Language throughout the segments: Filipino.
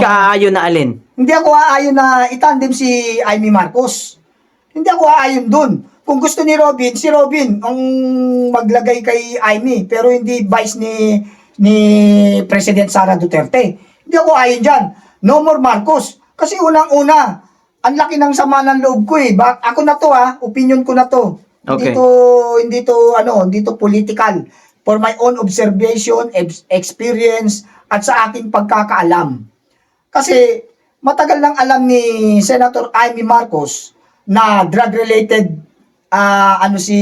ka aayon na alin? Hindi ako aayon na itandem si Amy Marcos. Hindi ako aayon dun. Kung gusto ni Robin, si Robin ang maglagay kay Amy, pero hindi vice ni President Sara Duterte. Hindi ako aayon dyan. No more Marcos. Kasi unang-una, ang laki ng sama ng loob ko eh. Ako na to opinion ko na to. Okay. Hindi to political. For my own observation, experience, at sa aking pagkakaalam. Kasi matagal lang alam ni Senator Amy Marcos na drug-related si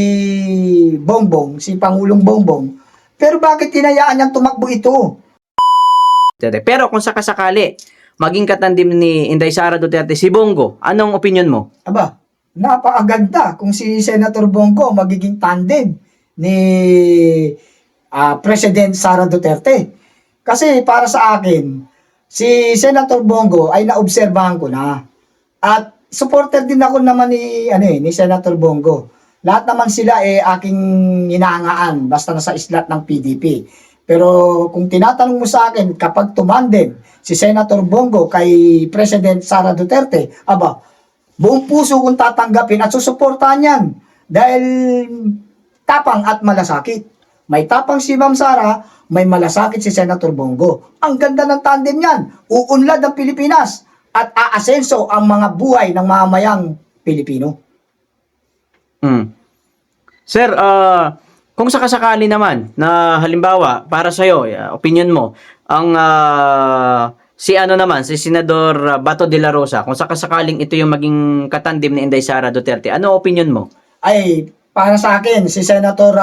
Bongbong, si Pangulong Bongbong. Pero bakit tinayaan niyang tumakbo ito? Pero kung sakasakali, maging katandim ni Inday Sara Duterte si Bongo, anong opinion mo? Aba, napakaganda kung si Senator Bongo magiging tandem ni President Sara Duterte. Kasi para sa akin, si Senator Bongo ay naobserbahan ko na. At supporter din ako naman ni Senator Bongo. Lahat naman sila aking hinahangaan basta nasa islat ng PDP. Pero kung tinatanong mo sa akin, kapag tumandem si Senator Bongo kay President Sara Duterte, aba, buong puso kong tatanggapin at susuportahan yan. Dahil tapang at malasakit. May tapang si Ma'am Sara, may malasakit si Senator Bongo. Ang ganda ng tandem yan. Uunlad ang Pilipinas at aasenso ang mga buhay ng mamayang Pilipino. Sir, kung sakasakali naman na halimbawa para sa iyo, opinion mo, ang si Senador Bato de la Rosa, kung sakasakaling ito yung maging katandim ni Inday Sara Duterte, ano opinion mo? Ay, para sa akin, si Senator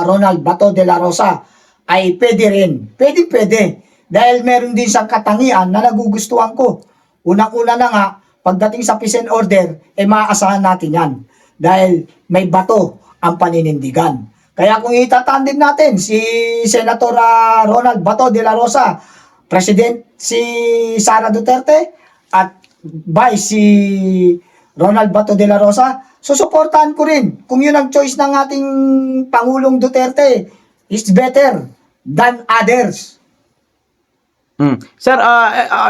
Ronald Bato de la Rosa ay pwede rin. Pwede. Dahil meron din siyang katangian na nagugustuhan ko. Unang-una na nga, pagdating sa peace and order, maaasahan natin yan. Dahil may bato ang paninindigan. Kaya kung itatandem natin si Senator Ronald Bato de la Rosa, President si Sara Duterte, at Vice si Ronald Bato de la Rosa, susuportahan ko rin. Kung yun ang choice ng ating Pangulong Duterte, is better than others. Sir,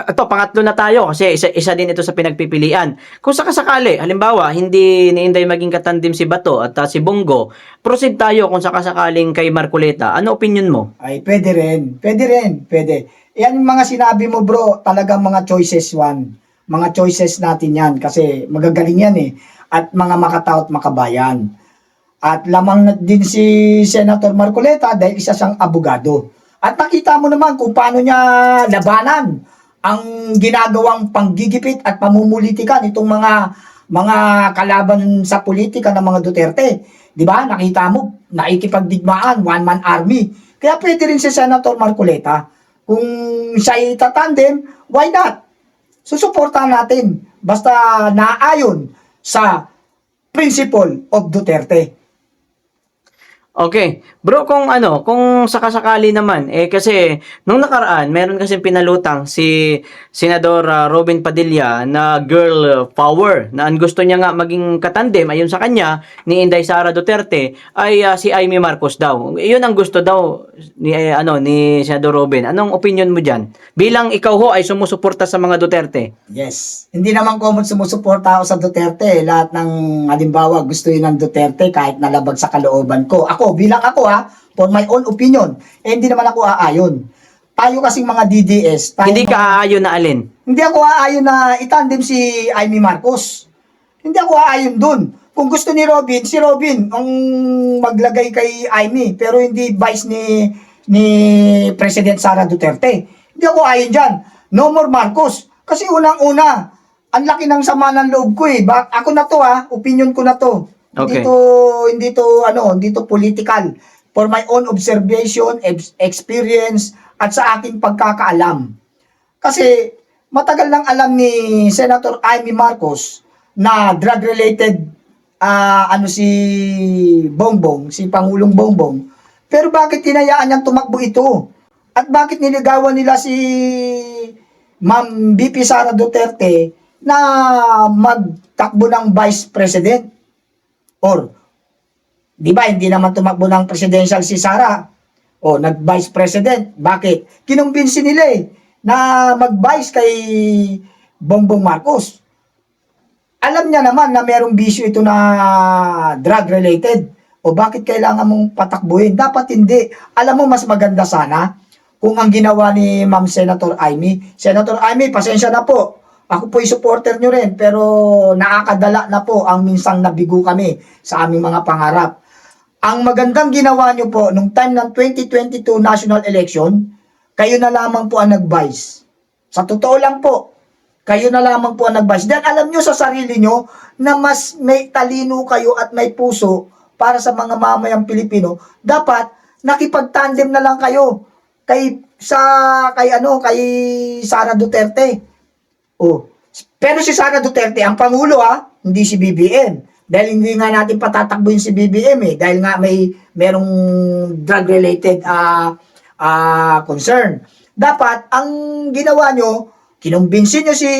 ito, pangatlo na tayo kasi isa din ito sa pinagpipilian. Kung sakasakali, halimbawa, hindi ni Inday maging katandim si Bato at si Bongo, proceed tayo kung sakasakaling kay Marcoleta. Ano opinion mo? Ay, pwede rin. Yan yung mga sinabi mo bro, talagang mga choices one. Mga choices natin yan kasi magagaling yan at mga makataot makabayan. At lamang din si Senator Marcoleta dahil isa siyang abogado. At nakita mo naman kung paano niya labanan ang ginagawang panggigipit at pamumulitikan itong mga kalaban sa politika ng mga Duterte. 'Di ba? Nakita mo, nakikipagdigmaan, one-man army. Kaya pwede rin si Senator Marcoleta. Kung siya itatandem, why not? Susuportahan natin basta naayon sa principle of Duterte. Okay. Bro, kung sakasakali naman, kasi nung nakaraan, meron kasi pinalutang si Senador Robin Padilla na girl power, na ang gusto niya nga maging katandem, ayon sa kanya, ni Inday Sara Duterte, ay si Amy Marcos daw. Iyon ang gusto daw ni Senador Robin. Anong opinion mo dyan? Bilang ikaw ho ay sumusuporta sa mga Duterte. Yes. Hindi naman common sumusuporta ako sa Duterte. Lahat ng halimbawa gusto yun ng Duterte kahit nalabag sa kalooban ko. Bilang ako for my own opinion, hindi naman ako aayon. Tayo kasing mga DDS. Hindi ka aayon na alin? Hindi ako aayon na itandem si Amy Marcos. Hindi ako aayon dun. Kung gusto ni Robin, si Robin ang maglagay kay Amy, pero hindi vice ni President Sara Duterte. Hindi ako aayon dyan. No more Marcos. Kasi unang-una, ang laki ng sama ng loob ko Ako na to opinion ko na to. Okay. Hindi to political. For my own observation, experience, at sa aking pagkakaalam. Kasi matagal lang alam ni Senator Amy Marcos na drug-related si Bongbong, si Pangulong Bongbong. Pero bakit tinayaan niyang tumakbo ito? At bakit niligawan nila si Ma'am VP Sara Duterte na magtakbo ng Vice President? Or, di ba, hindi naman tumakbo ng presidential si Sara. O, nag-vice president. Bakit? Kinumbinsi nila na mag-vice kay Bongbong Marcos. Alam niya naman na merong bisyo ito na drug-related. O bakit kailangan mong patakbuhin? Dapat hindi. Alam mo, mas maganda sana kung ang ginawa ni Ma'am Senator Amy. Senator Amy, pasensya na po. Ako po'y supporter nyo rin, pero nakakadala na po ang minsang nabigo kami sa aming mga pangarap. Ang magandang ginawa nyo po, nung time ng 2022 national election, kayo na lamang po ang nag-vice. Sa totoo lang po, kayo na lamang po ang nag-vice. Dahil alam nyo sa sarili nyo na mas may talino kayo at may puso para sa mga mamayang Pilipino, dapat nakipagtandem na lang kayo kay Sara Duterte. Oh. Pero si Sara Duterte ang pangulo hindi si BBM. Dahil hindi nga natin patatakbuhin si BBM dahil nga merong drug related concern. Dapat ang ginawa nyo, kinumbinsin nyo si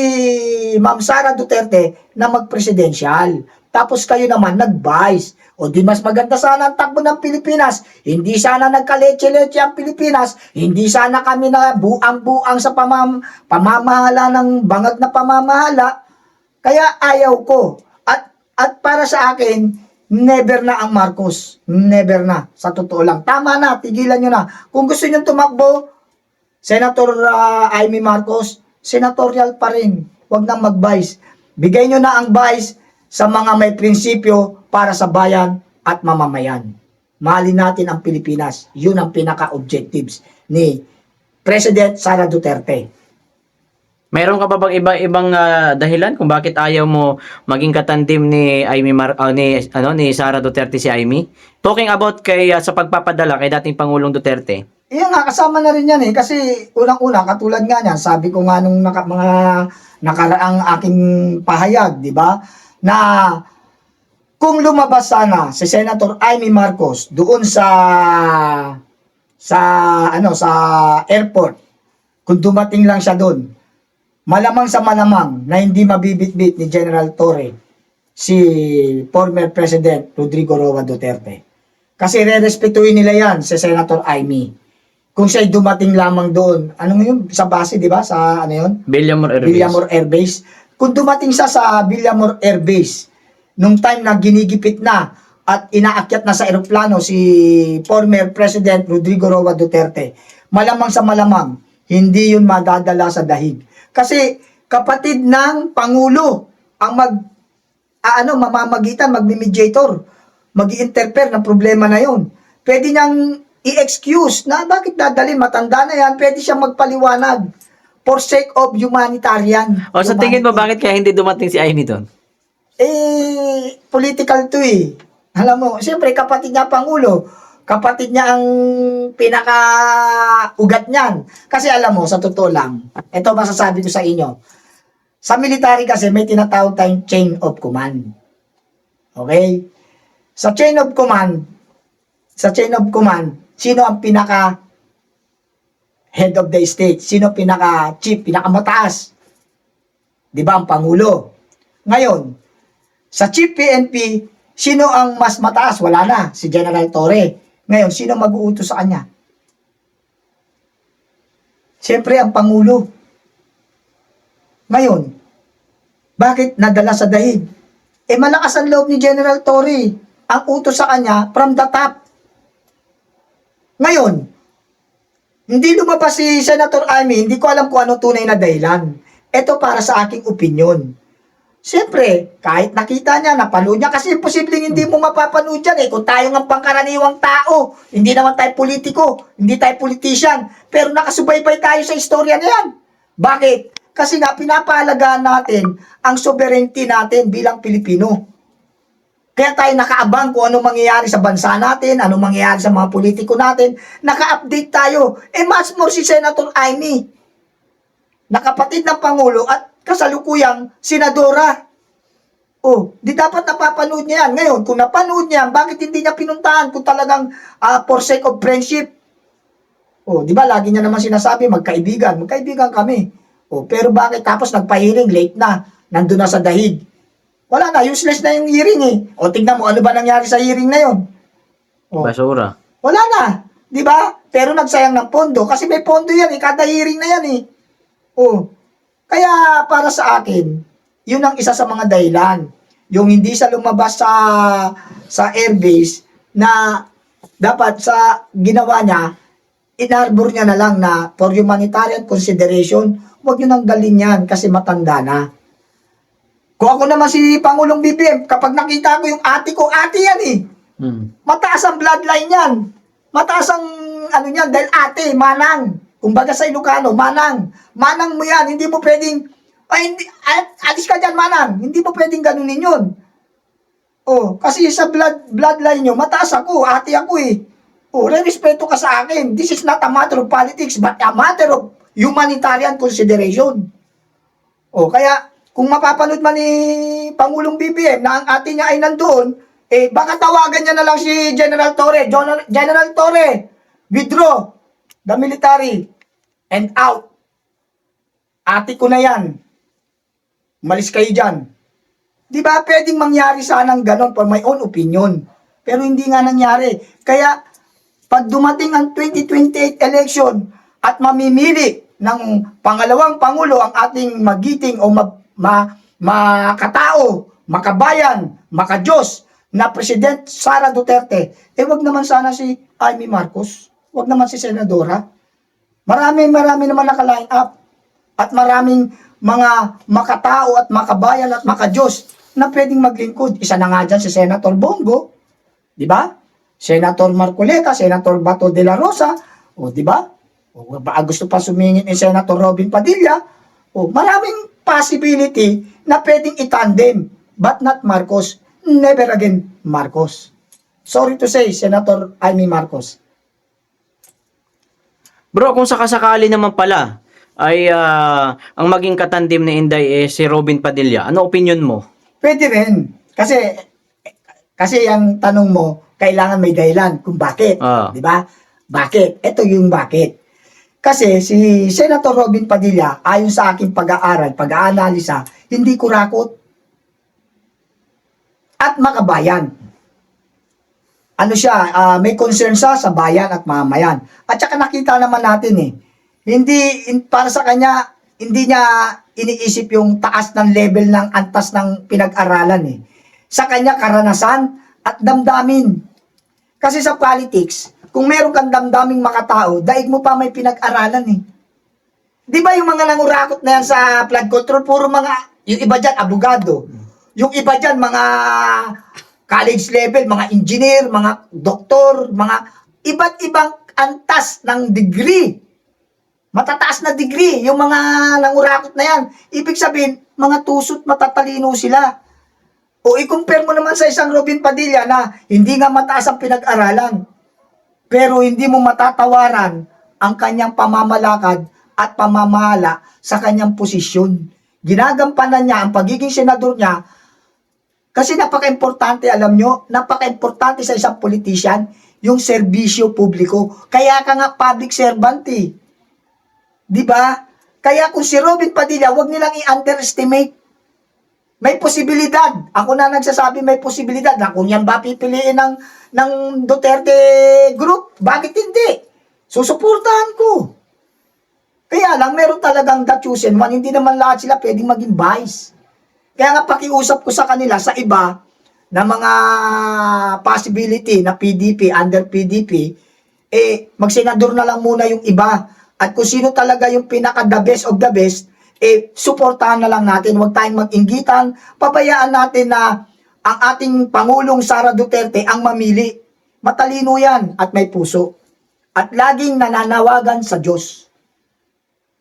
Ma'am Sara Duterte na mag-presidential. Tapos kayo naman nag-vice. O di mas maganda sana ang takbo ng Pilipinas. Hindi sana nagkaleche-leche ang Pilipinas. Hindi sana kami na buang-buang sa pamamahala ng bangag na pamamahala. Kaya ayaw ko. At para sa akin, never na ang Marcos. Never na. Sa totoo lang. Tama na. Tigilan nyo na. Kung gusto nyo tumakbo, Senator Amy Marcos, senatorial pa rin. Huwag nang mag-vice. Bigay nyo na ang vice sa mga may prinsipyo para sa bayan at mamamayan. Mahalin natin ang Pilipinas. Yun ang pinaka-objectives ni President Sara Duterte. Meron ka pa bang ibang dahilan kung bakit ayaw mo maging katandim ni ni Sara Duterte si Amy? Talking about sa pagpapadala kay dating Pangulong Duterte. Iyan nga, kasama na rin yan kasi unang-una, katulad nga niyan, sabi ko nga nung mga nakaraang aking pahayag, di ba? Na kung lumabas sana si Senator Amy Marcos doon sa airport, kung dumating lang siya doon, malamang sa malamang na hindi mabibitbit ni General Torre si former President Rodrigo Roa Duterte. Kasi rerespetuhin nila yan si Senator Amy. Kung siya'y dumating lamang doon, ano yun, sa base, di ba? Sa ano yun? Villamor Air Base. Kung dumating siya sa Villamor Air Base, nung time na ginigipit na at inaakyat na sa eroplano si former President Rodrigo Roa Duterte, malamang sa malamang, hindi yun madadala sa dahig. Kasi kapatid ng Pangulo ang mamamagitan, magmi-mediator, mag-i-interfere ng problema na yun. Pwede niyang i-excuse na bakit dadalhin, matanda na yan, pwede siyang magpaliwanag for sake of humanitarian. O sa tingin mo, bakit kaya hindi dumating si Amy doon? Political to Alam mo, siyempre kapatid niya Pangulo, kapatid niya ang pinaka-ugat niyan. Kasi alam mo, sa totoo lang, ito masasabi ko sa inyo, sa military kasi may tinatawag tayong chain of command. Okay? Sa chain of command, sino ang pinaka head of the state? Sino pinaka-chief, pinaka-mataas? Di ba ang Pangulo? Ngayon, sa Chief PNP, sino ang mas mataas? Wala na, si General Torre. Ngayon, sino mag-uutos sa kanya? Siyempre, ang Pangulo. Ngayon, bakit nadala sa dahig? Malakas ang loob ni General Torre. Ang utos sa kanya from the top. Ngayon, hindi lumabas si Senator Amy, hindi ko alam kung ano tunay na dahilan. Ito para sa aking opinion. Siyempre, kahit nakita niya, napanood niya, kasi posibleng hindi mo mapapanood yan kung tayo ng pangkaraniwang tao, hindi naman tayo politiko, hindi tayo politician, pero nakasubaybay tayo sa istorya na yan. Bakit? Kasi nga, pinapahalagaan natin ang sovereignty natin bilang Pilipino. Kaya tayo nakaabang kung ano mangyayari sa bansa natin, ano mangyayari sa mga politiko natin, naka-update tayo. Much more si Senator Amy, nakapatid ng Pangulo at kasalukuyang senadora. Di dapat napapanood niya yan. Ngayon, kung napanood niya, bakit hindi niya pinuntahan kung talagang for sake of friendship? Di ba, lagi niya naman sinasabi, magkaibigan kami. Pero bakit? Tapos nagpa-hearing, late na, nandun na sa dahig. Wala na, useless na yung hearing tingnan mo, ano ba nangyari sa hearing na yun? Basura. Wala na, di ba? Pero nagsayang ng pondo, kasi may pondo yan kada hearing na yan Oh, kaya para sa akin, yun ang isa sa mga dahilan. Yung hindi siya lumabas sa airbase na dapat sa ginawa niya, inarbor niya na lang na for humanitarian consideration, huwag nyo nang dalhin yan kasi matanda na. Kung ako naman si Pangulong BBM, kapag nakita ko yung ate yan eh. Mataas ang bloodline yan. Mataas ang ano niyan, dahil ate, manang. Kumbaga sa Ilocano, manang. Manang mo yan, hindi mo pwedeng, ay, hindi, alis ka dyan, manang. Hindi mo pwedeng ganunin yun. Oh, kasi sa bloodline nyo, mataas ako, ate ako eh. Oh, respeto ka sa akin. This is not a matter of politics, but a matter of humanitarian consideration. Oh, kaya, kung mapapanood man ni Pangulong BBM na ang ate niya ay nandoon, eh, baka tawagan niya na lang si General Torre. General Torre, withdraw the military and out. Ate ko na yan. Umalis kayo dyan. Di ba pwedeng mangyari sanang ganon for my own opinion. Pero hindi nga nangyari. Kaya, pag dumating ang 2028 election at mamimili ng pangalawang pangulo ang ating magiting o makatao, makabayan, makadiyos na President Sara Duterte, eh wag naman sana si Amy Marcos, wag naman si Senadora. Marami naman naka-line up at maraming mga makatao at makabayan at makadiyos na pwedeng maglingkod. Isa na nga dyan si Senator Bongo, di ba? Senator Marcoleta, Senator Bato de la Rosa, o di ba? O gusto pa sumingin ni Senator Robin Padilla, o maraming possibility na pwedeng itandem, but not Marcos. Never again Marcos. Sorry to say, Senator Amy Marcos. Bro, kung sakasakali naman pala ay ang maging katandim ni Inday si Robin Padilla, ano opinion mo? Pwede rin. Kasi ang tanong mo, kailangan may dahilan kung bakit. Di ba? Bakit? Ito yung bakit. Kasi si Senator Robin Padilla, ayon sa aking pag-aaral, pag-aanalisa, hindi kurakot at makabayan. Ano siya, may concern sa bayan at mamayan. At saka nakita naman natin para sa kanya, hindi niya iniisip yung taas ng level ng antas ng pinag-aralan Sa kanya, karanasan at damdamin. Kasi sa politics, kung meron kang damdaming makatao, daig mo pa may pinag-aralan Di ba yung mga nangurakot na yan sa flood control, puro mga, yung iba dyan, abogado. Yung iba dyan, mga college level, mga engineer, mga doktor, mga iba't ibang antas ng degree. Matataas na degree, yung mga nangurakot na yan. Ibig sabihin, mga tusot matatalino sila. O i-compare mo naman sa isang Robin Padilla na hindi nga mataas ang pinag-aralan, pero hindi mo matatawaran ang kanyang pamamalakad at pamamahala sa kanyang posisyon. Ginagampanan niya ang pagiging senador niya kasi napaka-importante, alam nyo, napaka-importante sa isang politician yung serbisyo publiko. Kaya ka nga public servant Di ba? Kaya kung si Robin Padilla, wag nilang i-underestimate. May posibilidad. Ako na nagsasabi may posibilidad na kung yan ba pipiliin ng Duterte group, bakit hindi? Susuportahan ko. Kaya lang, meron talagang the chosen one. Hindi naman lahat sila pwedeng maging vice. Kaya nga pakiusap ko sa kanila, sa iba, na mga possibility na PDP, under PDP, magsenador na lang muna yung iba. At kung sino talaga yung pinaka-the best of the best, suportahan na lang natin. Huwag tayong mag-inggitan. Pabayaan natin na ang ating Pangulong Sara Duterte ang mamili. Matalino yan at may puso. At laging nananawagan sa Diyos.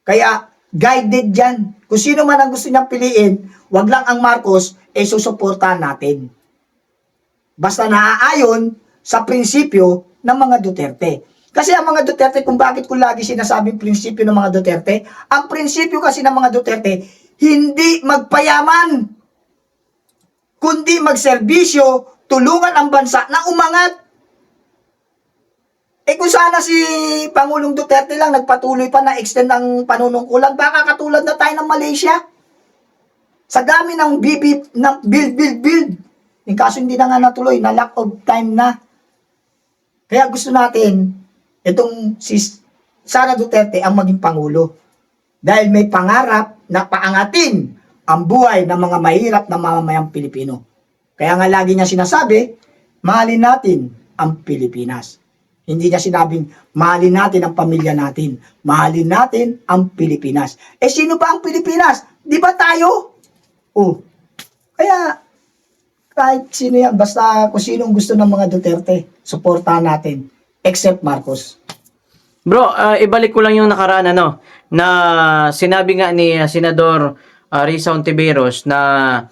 Kaya, guided dyan. Kung sino man ang gusto niyang piliin, wag lang ang Marcos, susuportahan natin. Basta naaayon sa prinsipyo ng mga Duterte. Kasi ang mga Duterte, kung bakit ko lagi sinasabing prinsipyo ng mga Duterte, ang prinsipyo kasi ng mga Duterte, hindi magpayaman, kundi magserbisyo, tulungan ang bansa na umangat. Kung sana si Pangulong Duterte lang nagpatuloy pa na extend ang panunungkulan, baka katulad na tayo ng Malaysia. Sa dami ng build. Yung kaso hindi na nga natuloy, na lack of time na. Kaya gusto natin, itong si Sara Duterte ang maging Pangulo. dahil may pangarap na paangatin ang buhay ng mga mahirap na mamamayang Pilipino. Kaya nga lagi niya sinasabi, mahalin natin ang Pilipinas. Hindi niya sinabing, mahalin natin ang pamilya natin. Mahalin natin ang Pilipinas. Eh, sino ba ang Pilipinas? Di ba tayo? Oh. Kaya, kahit sino yan, basta kung sinong gusto ng mga Duterte, suportahan natin. Except Marcos. Bro, ibalik ko lang yung nakaraan na sinabi nga ni Senador Risa Hontiveros na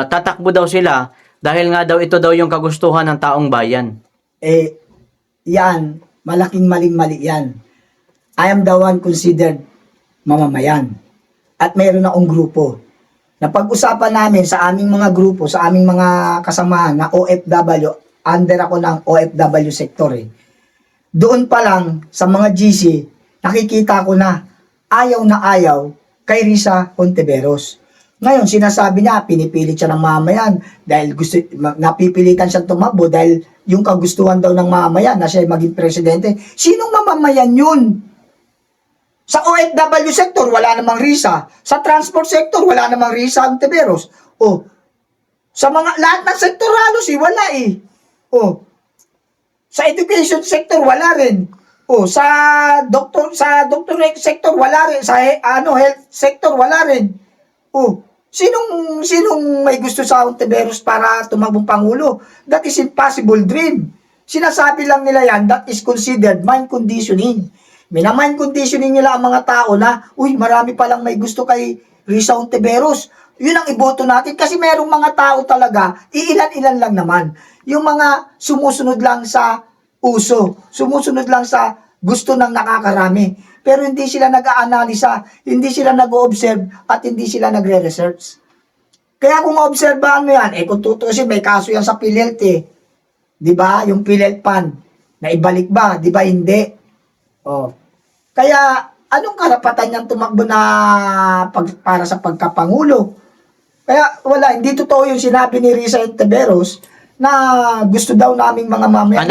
tatakbo daw sila dahil nga daw ito daw yung kagustuhan ng taong bayan. Eh, yan, malaking maling-mali yan. I am the one considered mamamayan. At mayroon akong grupo. Napag-usapan namin sa aming mga grupo, sa aming mga kasamahan na OFW, under ako ng OFW sector eh. Doon pa lang sa mga GC, nakikita ko na ayaw kay Risa Hontiveros. Ngayon, sinasabi niya, pinipilit siya ng mamayan dahil napipilitan siyang tumakbo dahil yung kagustuhan daw ng mamayan na siya maging presidente. Sinong mamamayan yun? Sa OFW sector, wala namang Risa. Sa transport sector, wala namang Risa Hontiveros. O, sa mga lahat ng sektor halos wala eh. O, sa education sector, wala rin. O, sa doctorate sector, wala rin. Sa health sector, wala rin. O, sinong may gusto sa Hontiveros para tumakbong Pangulo? That is impossible dream. Sinasabi lang nila yan, that is considered mind conditioning. Minamind conditioning nila ang mga tao na, uy, marami palang may gusto kay Risa Hontiveros. Yun ang iboto natin kasi merong mga tao talaga, iilan-ilan lang naman. Yung mga sumusunod lang sa uso, sumusunod lang sa gusto ng nakakarami. Pero hindi sila nag-aanalisa, hindi sila nag-o-observe, at hindi sila nagre-research. Kaya kung obserbahan mo yan, kung tutusin, may kaso yan sa PhilHealth eh. Di ba? Yung PhilHealth Fund. Na ibalik ba? Di ba? Hindi. Oh. Kaya, anong karapatan niyang tumakbo na para sa pagkapangulo? Kaya, wala. Hindi totoo yung sinabi ni Risa Hontiveros na gusto daw naming mga mamaya.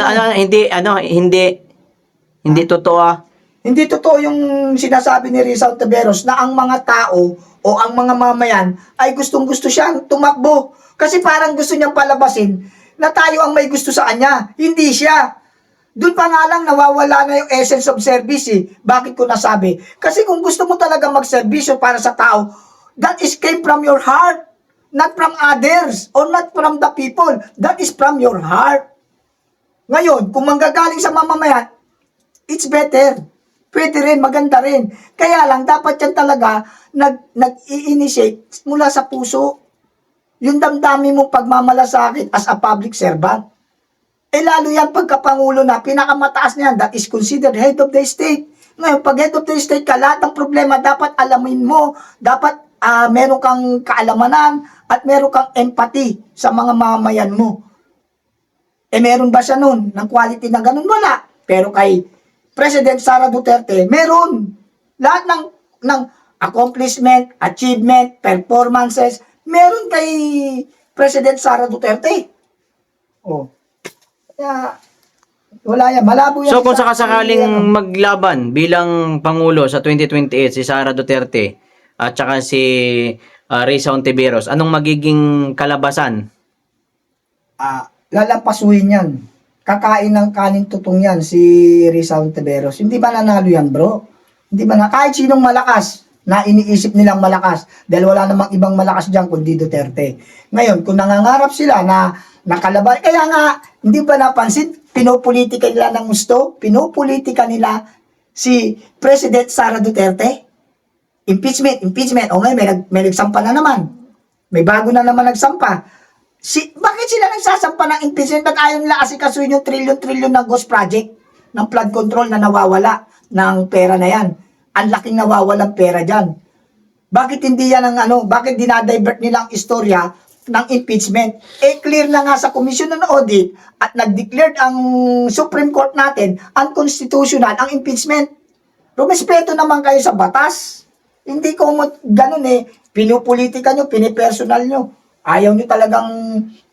Hindi totoo. Hindi totoo yung sinasabi ni Risa Hontiveros na ang mga tao o ang mga mamayan ay gustong-gusto siyang tumakbo. Kasi parang gusto niyang palabasin na tayo ang may gusto sa kanya. Hindi siya. Doon pa nga lang nawawala na yung essence of service eh. Bakit ko nasabi? Kasi kung gusto mo talaga magserbisyo para sa tao, that is came from your heart. Not from others or not from the people. That is from your heart. Ngayon, kung manggagaling sa mamamayan, it's better. Pwede rin, maganda rin. Kaya lang, dapat yan talaga nag-i-initiate mula sa puso. Yung damdami mong pagmamalasakit as a public servant. Lalo yan pagkapangulo na, pinakamataas niyan, that is considered head of the state. Ngayon, pag head of the state ka, lahat ng problema dapat alamin mo. Dapat meron kang kaalamanan at meron kang empathy sa mga mamayan mo. Meron ba siya nun ng quality na ganun? Wala. Pero kay President Sara Duterte, meron. Lahat ng accomplishment, achievement, performances, meron kay President Sara Duterte. Oh. Kaya, wala yan. Malabo yan. So kung sakasakaling maglaban bilang Pangulo sa 2028 si Sara Duterte at saka si Risa Hontiveros, anong magiging kalabasan? Lalampasuhin yan. Kakain ng kanin tutong yan si Risa Hontiveros. Hindi ba nanalo yan, bro? Hindi ba kahit sinong malakas na iniisip nilang malakas dahil wala namang ibang malakas dyan kundi Duterte. Ngayon, kung nangangarap sila na nakalaban, kaya nga, hindi ba napansin, pinopolitika nila ng gusto? Pinopolitika nila si President Sara Duterte? Impeachment. O ngayon, may nagsampa na naman. May bago na naman nagsampa. Bakit sila nagsasampa ng impeachment? Ba't ayaw nila asikasuhin yung trillion-trillion na ghost project ng flood control na nawawala ng pera na yan? Ang laking nawawalang pera dyan. Bakit hindi yan bakit dinadivert nilang istorya ng impeachment? Clear na nga sa Commission on Audit at nag-declared ang Supreme Court natin unconstitutional ang impeachment. Rumispeto naman kayo sa batas. Hindi ko ganun pinupolitika nyo, pinipersonal nyo. Ayaw nyo talagang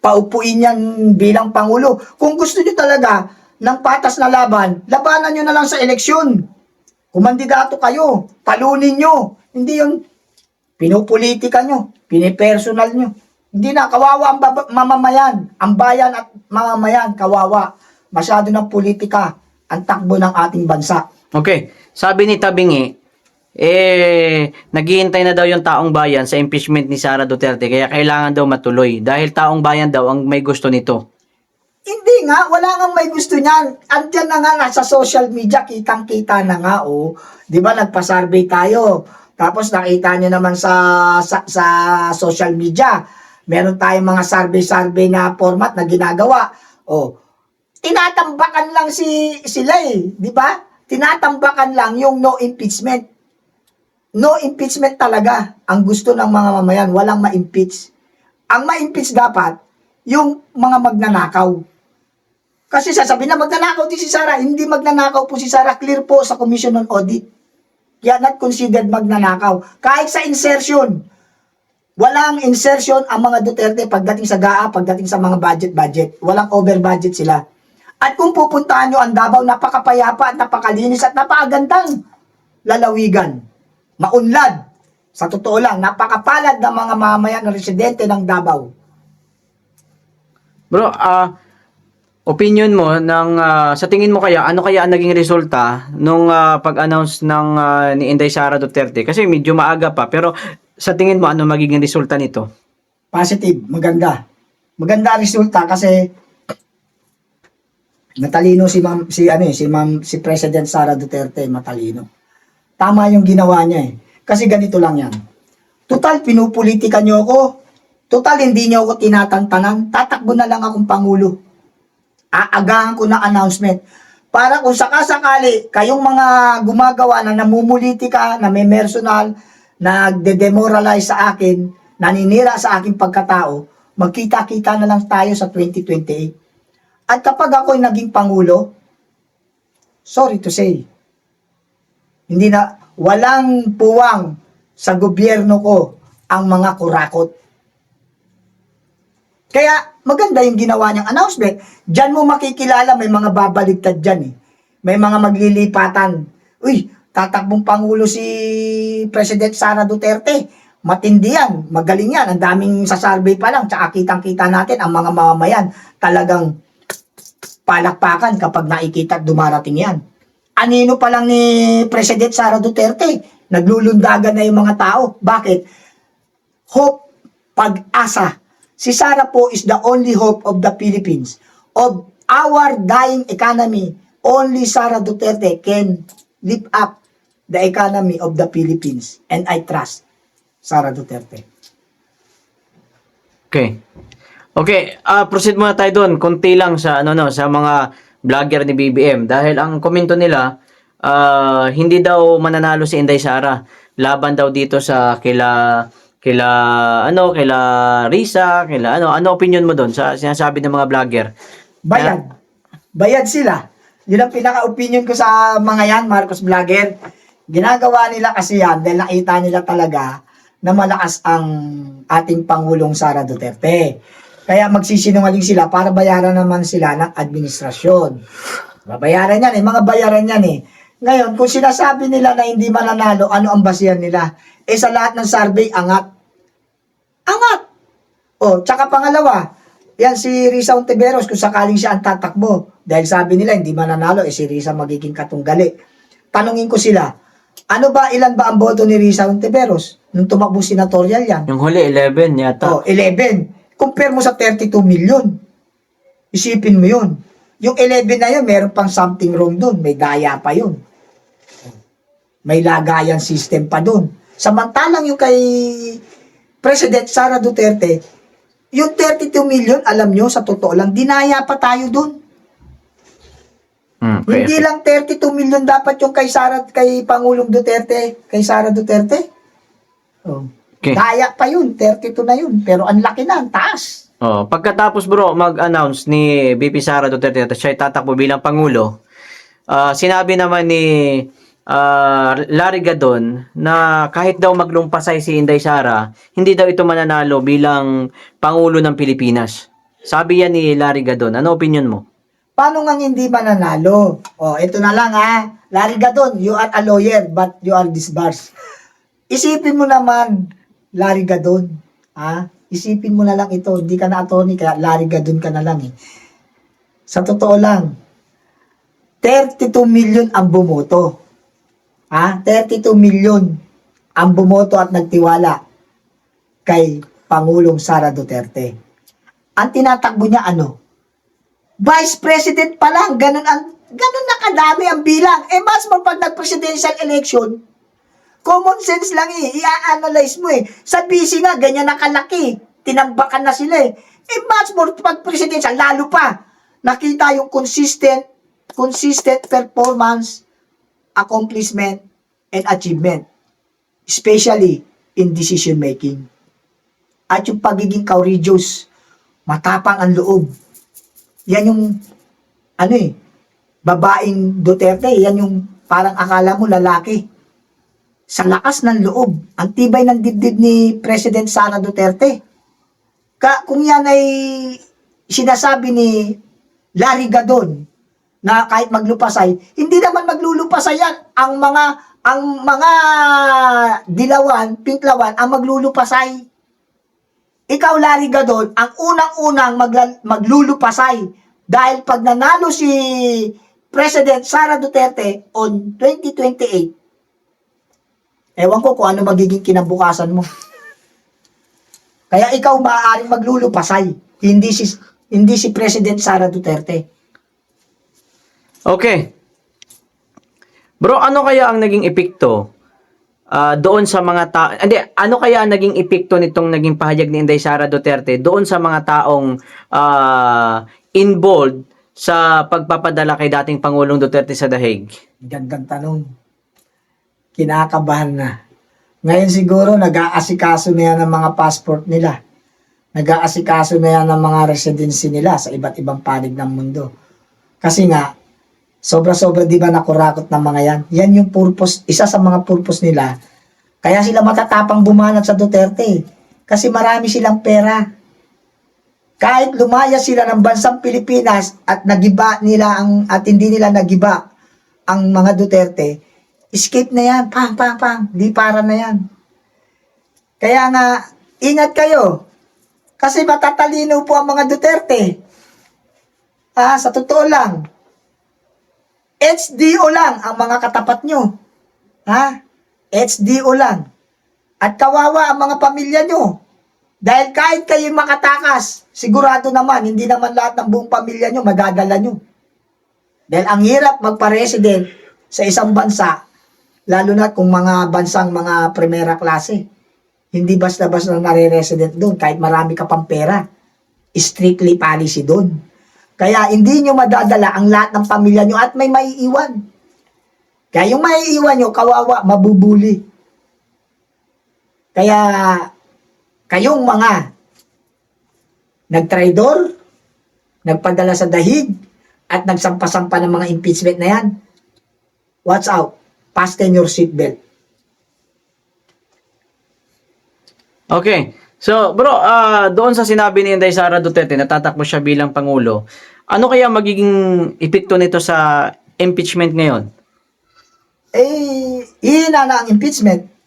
paupuin yan bilang Pangulo. Kung gusto nyo talaga ng patas na laban, labanan nyo na lang sa eleksyon. kumandidato kayo, talunin nyo. Hindi yung pinupolitika nyo, pinipersonal nyo. Hindi na, kawawa ang mamamayan, ang bayan at mamamayan, kawawa. Masyado ng politika ang takbo ng ating bansa. Okay. Sabi ni Tabingi, naghihintay na daw yung taong bayan sa impeachment ni Sara Duterte kaya kailangan daw matuloy dahil taong bayan daw ang may gusto nito. Hindi nga, wala nga may gusto niyan. Andiyan na nga nasa social media, kitang-kita na nga, oh. 'Di ba nagpa-survey tayo. Tapos nakita niyo naman sa social media, meron tayong mga survey na format na ginagawa. Oh, tinatambakan lang sila eh, 'di ba? Tinatambakan lang yung no impeachment. No impeachment talaga ang gusto ng mga mamayan, walang ma-impeach. Ang ma-impeach dapat yung mga magnanakaw. Kasi sasabihin na magnanakaw din si Sara, hindi magnanakaw po si Sara, clear po sa Commission on Audit. Kaya not considered magnanakaw. Kahit sa insertion, walang insertion ang mga Duterte pagdating sa GAA, pagdating sa mga budget. Walang over budget sila. At kung pupuntahan nyo ang Davao, napakapayapa at napakalinis at napakagandang lalawigan. Maunlad. Sa totoo lang, napakapalad ng mga mamayan na residente ng Davao. Bro, opinion mo sa tingin mo kaya ano kaya ang naging resulta nung pag-announce ng ni Inday Sara Duterte? Kasi medyo maaga pa, pero sa tingin mo ano magiging resulta nito? Positive, maganda. Maganda resulta kasi matalino si President Sara Duterte, matalino. Tama yung ginawa niya eh. Kasi ganito lang yan. Total, pinupolitika niyo ako. Total, hindi niyo ako tinatantanan. Tatakbo na lang akong Pangulo. Aagahan ko na announcement. Para kung sakasakali, kayong mga gumagawa na namumulitika, na may personal, nagde-demoralize sa akin, naninira sa aking pagkatao, magkita-kita na lang tayo sa 2028. At kapag ako'y naging Pangulo, sorry to say, hindi na, walang puwang sa gobyerno ko ang mga kurakot. Kaya maganda yung ginawa niyang announcement. Diyan mo makikilala, may mga babaligtad dyan eh. May mga maglilipatan. Uy, tatakbong Pangulo si President Sara Duterte. Matindi yan, magaling yan. Ang daming sa survey pa lang, tsaka kitang-kita natin ang mga mamamayan. Talagang palakpakan kapag nakikita at dumarating yan. Anino pa lang ni President Sara Duterte, naglulundagan na yung mga tao. Bakit? Hope, pag-asa. Si Sara po is the only hope of the Philippines. Of our dying economy, only Sara Duterte can lift up the economy of the Philippines. And I trust Sara Duterte. Okay. Okay, proceed muna tayo doon. Konti lang sa sa mga vlogger ni BBM dahil ang komento nila hindi daw mananalo si Inday Sara. Laban daw dito sa kila Risa, ano opinion mo doon sa sinasabi ng mga vlogger? Bayad sila. Yun ang pinaka-opinion ko sa mga yan, Marcos Vlogger. Ginagawa nila kasi yan dahil nakita nila talaga na malakas ang ating Pangulong Sara Duterte. Kaya magsisinungaling sila para bayaran naman sila ng administrasyon. Babayaran yan eh, mga bayaran yan eh. Ngayon, kung sinasabi nila na hindi mananalo, ano ang basihan nila? Sa lahat ng survey, angat. Angat! Tsaka pangalawa, yan si Risa Ontiveros, kung sakaling siya ang tatakbo. Dahil sabi nila, hindi mananalo, si Risa magiging katunggali. Tanungin ko sila, ilan ba ang boto ni Risa Ontiveros? Nung tumakbo senatorial yan. Yung huli, 11 yata. 11. Compare mo sa 32 million. Isipin mo yun. Yung 11 na yun, meron pang something wrong dun. May daya pa yun. May lagayan system pa dun. Samantalang yung kay President Sara Duterte, yung 32 million, alam nyo, sa totoo lang, dinaya pa tayo dun. Hindi lang 32 million dapat yung kay Pangulong Duterte, kay Sara Duterte. Okay. Daya pa yun, 32 na yun. Pero ang laki na, ang taas. Pagkatapos bro, mag-announce ni BP Sara Duterte at siya tatakbo bilang Pangulo, sinabi naman ni Larry Gadon na kahit daw maglumpasay si Inday Sara, hindi daw ito mananalo bilang Pangulo ng Pilipinas. Sabi yan ni Larry Gadon. Ano opinion mo? Paano nga hindi mananalo? Oh, ito na lang ha. Larry Gadon, you are a lawyer but you are disbarred. Isipin mo naman, Larry Gadon. Ha? Isipin mo na lang ito. Hindi ka na attorney, kaya Larry Gadon ka na lang eh. Sa totoo lang, 32 million ang bumoto. Ha? 32 million ang bumoto at nagtiwala kay Pangulong Sara Duterte. Ang tinatakbo niya ano? Vice President pa lang, ganun na kadami ang bilang. Mas mo pag nag-presidential election, common sense lang i-analyze mo Sa BC nga, ganyan na kalaki. Tinambakan na sila mas more pag presidential, lalo pa. Nakita yung consistent performance, accomplishment, and achievement. Especially in decision making. At yung pagiging courageous, matapang ang loob. Yan yung, babaeng Duterte, yan yung parang akala mo lalaki. Sa lakas ng loob, ang tibay ng dibdib ni President Sara Duterte. Kung yan ay sinasabi ni Larry Gadon, na kahit maglupasay, hindi naman maglulupasay yan. Ang mga dilawan, pinklawan, ang maglulupasay. Ikaw, Larry Gadon, ang unang-unang maglulupasay dahil pag nanalo si President Sara Duterte on 2028, ewan ko kung ano magiging kinabukasan mo. Kaya ikaw maaaring maglulupasay, hindi si President Sara Duterte. Okay. Bro, ano kaya ang naging epekto doon sa mga tao, ano kaya ang naging epekto nitong naging pahayag ni Inday Sara Duterte doon sa mga taong involved sa pagpapadala kay dating Pangulong Duterte sa Dahig? Gandang tanong. Kinakabahan na. Ngayon siguro nag-aasikaso na yan ng mga passport nila. Nag-aasikaso na yan ng mga residency nila sa iba't ibang panig ng mundo. Kasi nga, sobra-sobra di ba nakurakot ng mga yan? Yan yung purpose, isa sa mga purpose nila. Kaya sila matatapang bumanat sa Duterte. Kasi marami silang pera. Kahit lumaya sila ng bansang Pilipinas at nagiba nila at hindi nila nagiba ang mga Duterte, escape na yan. Pang. Di para na yan. Kaya nga, ingat kayo. Kasi matatalino po ang mga Duterte. Sa totoo lang, HDO lang ang mga katapat nyo. HDO lang. At kawawa ang mga pamilya nyo. Dahil kahit kayo makatakas, sigurado naman, hindi naman lahat ng buong pamilya nyo madadala nyo. Dahil ang hirap magpa-resident sa isang bansa, lalo na kung mga bansang mga primera klase. Hindi basta-basta nare-resident doon, kahit marami ka pang pera. Strictly policy doon. Kaya hindi nyo madadala ang lahat ng pamilya nyo at may maiiwan. Kaya yung maiiwan nyo, kawawa, mabubuli. Kaya kayong mga nagtraidor, nagpadala sa dahig, at nagsampa-sampa ng mga impeachment na yan, watch out, fasten your seatbelt. Okay. So, bro, doon sa sinabi ni Inday Sara Duterte, natatakbo siya bilang Pangulo, ano kaya magiging epekto nito sa impeachment ngayon? Hihina na ang impeachment.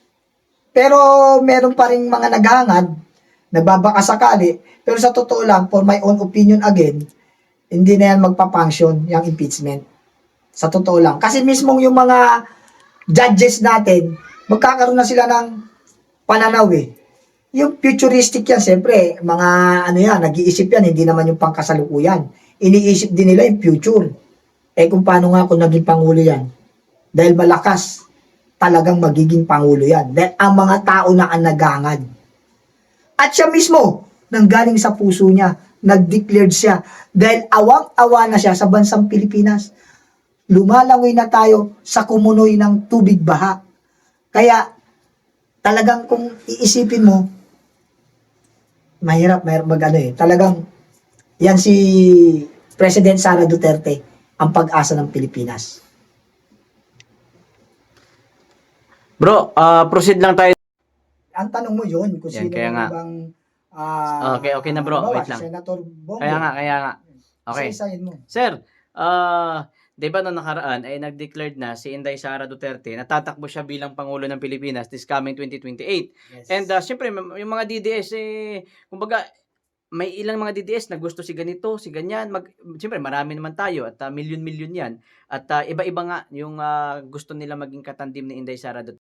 Pero meron pa rin mga naghangad, nagbabakasakali. Pero sa totoo lang, for my own opinion again, hindi na yan magpa-function, yung impeachment. Sa totoo lang. Kasi mismong yung mga judges natin, magkakaroon na sila ng pananaw Yung futuristic yan, siyempre, mga nag-iisip yan, hindi naman yung pangkasalukuyan. Iniisip din nila yung future. Kung paano nga kung naging Pangulo yan? Dahil malakas, talagang magiging Pangulo yan. Dahil ang mga tao na ang nagangad. At siya mismo, nanggaling sa puso niya, nag-declared siya. Dahil awang-awa na siya sa bansang Pilipinas. Lumalangoy na tayo sa kumunoy ng tubig baha. Kaya, talagang kung iisipin mo, mahirap talagang yan si President Sara Duterte ang pag-asa ng Pilipinas. Bro, proceed lang tayo. Ang tanong mo yun, kung Yan, sino kaya nga. bang Okay na bro, wait lang. Senator Bongo. Kaya nga. Okay. Isa-isahin mo. Sir, 'Di ba nung nakaraan ay nag-declared na si Inday Sara Duterte na tatakbo siya bilang pangulo ng Pilipinas this coming 2028. And, Yes. siyempre yung mga DDS, kumbaga may ilang mga DDS na gusto si ganito, si ganyan, siyempre marami naman tayo at, milyon-milyon 'yan at, iba-iba nga yung, gusto nila maging katandim ni Inday Sara Duterte.